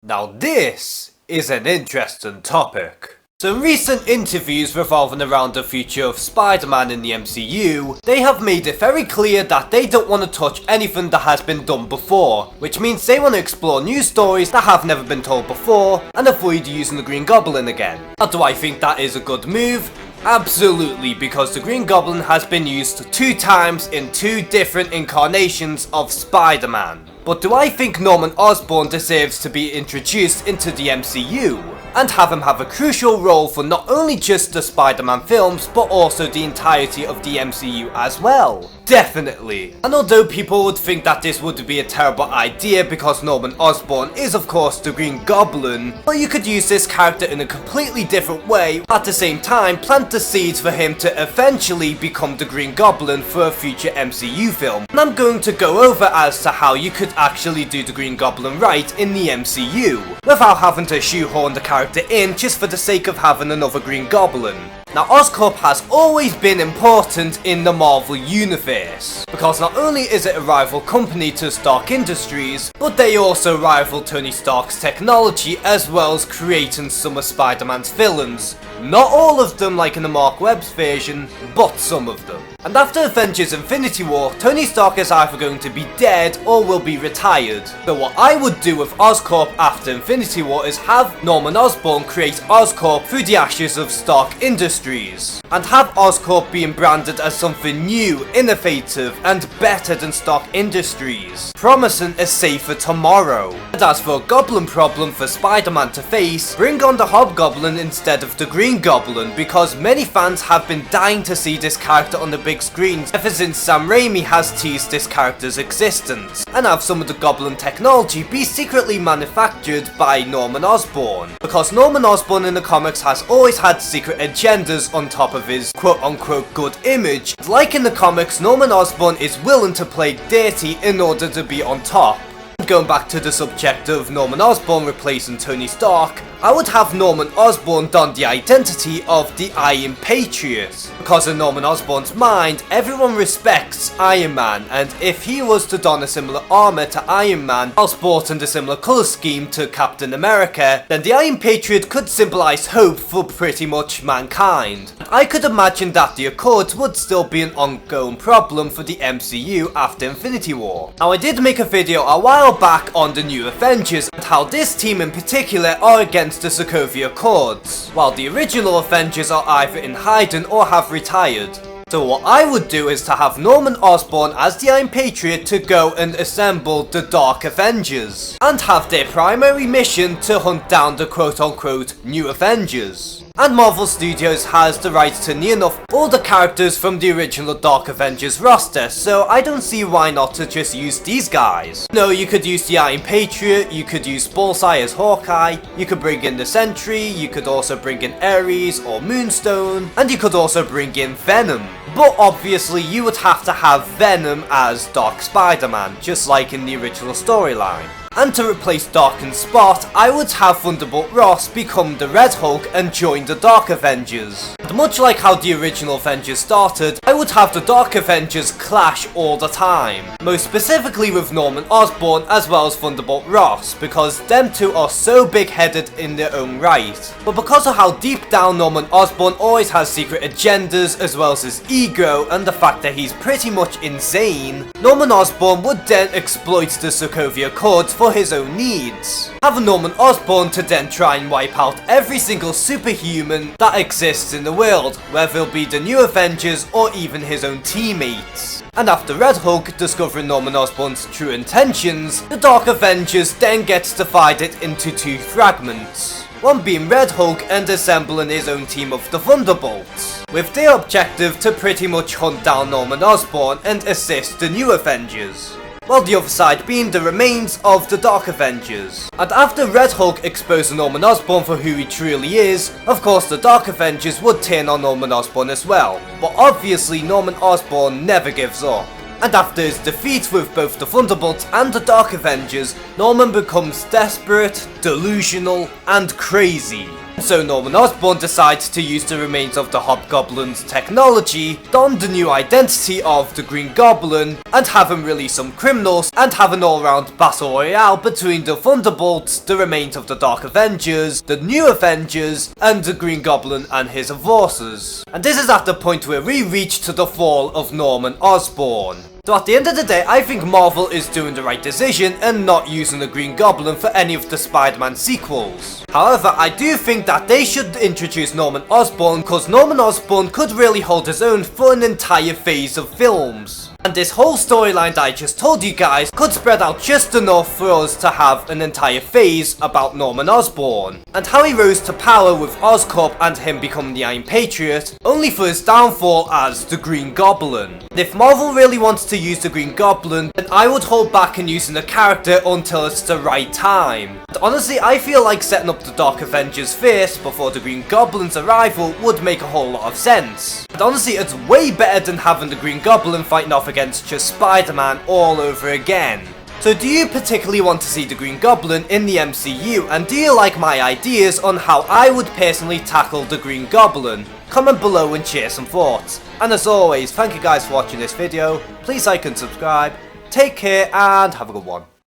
Now this is an interesting topic. Some recent interviews revolving around the future of Spider-Man in the MCU, they have made it very clear that they don't want to touch anything that has been done before, which means they want to explore new stories that have never been told before, and avoid using the Green Goblin again. Now, do I think that is a good move? Absolutely, because the Green Goblin has been used 2 times in 2 different incarnations of Spider-Man. But do I think Norman Osborn deserves to be introduced into the MCU? And have him have a crucial role for not only just the Spider-Man films, but also the entirety of the MCU as well? Definitely. And although people would think that this would be a terrible idea because Norman Osborn is of course the Green Goblin, but you could use this character in a completely different way, at the same time plant the seeds for him to eventually become the Green Goblin for a future MCU film. And I'm going to go over as to how you could actually do the Green Goblin right in the MCU, without having to shoehorn the character in just for the sake of having another Green Goblin. Now, Oscorp has always been important in the Marvel universe, because not only is it a rival company to Stark Industries, but they also rival Tony Stark's technology as well as creating some of Spider-Man's villains. Not all of them like in the Mark Webb's version, but some of them. And after Avengers Infinity War, Tony Stark is either going to be dead or will be retired. So what I would do with Oscorp after Infinity War is have Norman Osborn create Oscorp through the ashes of Stark Industries, and have Oscorp being branded as something new, innovative, and better than Stark Industries, promising a safer tomorrow. And as for a Goblin problem for Spider-Man to face, bring on the Hobgoblin instead of the Green Goblin, because many fans have been dying to see this character on the big screens ever since Sam Raimi has teased this character's existence, and have some of the Goblin technology be secretly manufactured by Norman Osborn, because Norman Osborn in the comics has always had secret agendas on top of his quote-unquote good image. Like in the comics, Norman Osborn is willing to play dirty in order to be on top. Going back to the subject of Norman Osborn replacing Tony Stark, I would have Norman Osborn don the identity of the Iron Patriot, because in Norman Osborn's mind, everyone respects Iron Man, and if he was to don a similar armour to Iron Man while sporting a similar colour scheme to Captain America, then the Iron Patriot could symbolise hope for pretty much mankind. I could imagine that the Accords would still be an ongoing problem for the MCU after Infinity War. Now, I did make a video a while back on the New Avengers and how this team in particular are against the Sokovia Accords, while the original Avengers are either in hiding or have retired. So what I would do is to have Norman Osborn as the Iron Patriot to go and assemble the Dark Avengers, and have their primary mission to hunt down the quote-unquote New Avengers. And Marvel Studios has the rights to near enough all the characters from the original Dark Avengers roster, so I don't see why not to just use these guys. No, you could use the Iron Patriot, you could use Bullseye as Hawkeye, you could bring in the Sentry, you could also bring in Ares or Moonstone, and you could also bring in Venom. But obviously you would have to have Venom as Dark Spider-Man, just like in the original storyline. And to replace Dark and Spot, I would have Thunderbolt Ross become the Red Hulk and join the Dark Avengers. And much like how the original Avengers started, I would have the Dark Avengers clash all the time. Most specifically with Norman Osborn as well as Thunderbolt Ross, because them two are so big-headed in their own right. But because of how deep down Norman Osborn always has secret agendas as well as his ego and the fact that he's pretty much insane, Norman Osborn would then exploit the Sokovia Accords for his own needs, having Norman Osborn to then try and wipe out every single superhuman that exists in the world, whether it be the New Avengers or even his own teammates. And after Red Hulk discovering Norman Osborn's true intentions, the Dark Avengers then gets divided into 2 fragments, one being Red Hulk and assembling his own team of the Thunderbolts, with their objective to pretty much hunt down Norman Osborn and assist the New Avengers, while the other side being the remains of the Dark Avengers. And after Red Hulk exposed Norman Osborn for who he truly is, of course the Dark Avengers would turn on Norman Osborn as well, but obviously Norman Osborn never gives up. And after his defeat with both the Thunderbolts and the Dark Avengers, Norman becomes desperate, delusional, and crazy. So Norman Osborn decides to use the remains of the Hobgoblin's technology, don the new identity of the Green Goblin, and have him release some criminals and have an all-round battle royale between the Thunderbolts, the remains of the Dark Avengers, the New Avengers, and the Green Goblin and his enforcers. And this is at the point where we reach to the fall of Norman Osborn. So at the end of the day, I think Marvel is doing the right decision and not using the Green Goblin for any of the Spider-Man sequels. However, I do think that they should introduce Norman Osborn, because Norman Osborn could really hold his own for an entire phase of films. And this whole storyline that I just told you guys could spread out just enough for us to have an entire phase about Norman Osborn, and how he rose to power with Oscorp and him becoming the Iron Patriot, only for his downfall as the Green Goblin. And if Marvel really wants to use the Green Goblin, then I would hold back in using the character until it's the right time. And honestly, I feel like setting up the Dark Avengers first before the Green Goblin's arrival would make a whole lot of sense. And honestly, it's way better than having the Green Goblin fighting off against just Spider-Man all over again. So do you particularly want to see the Green Goblin in the MCU, and do you like my ideas on how I would personally tackle the Green Goblin? Comment below and share some thoughts. And as always, thank you guys for watching this video, please like and subscribe, take care and have a good one.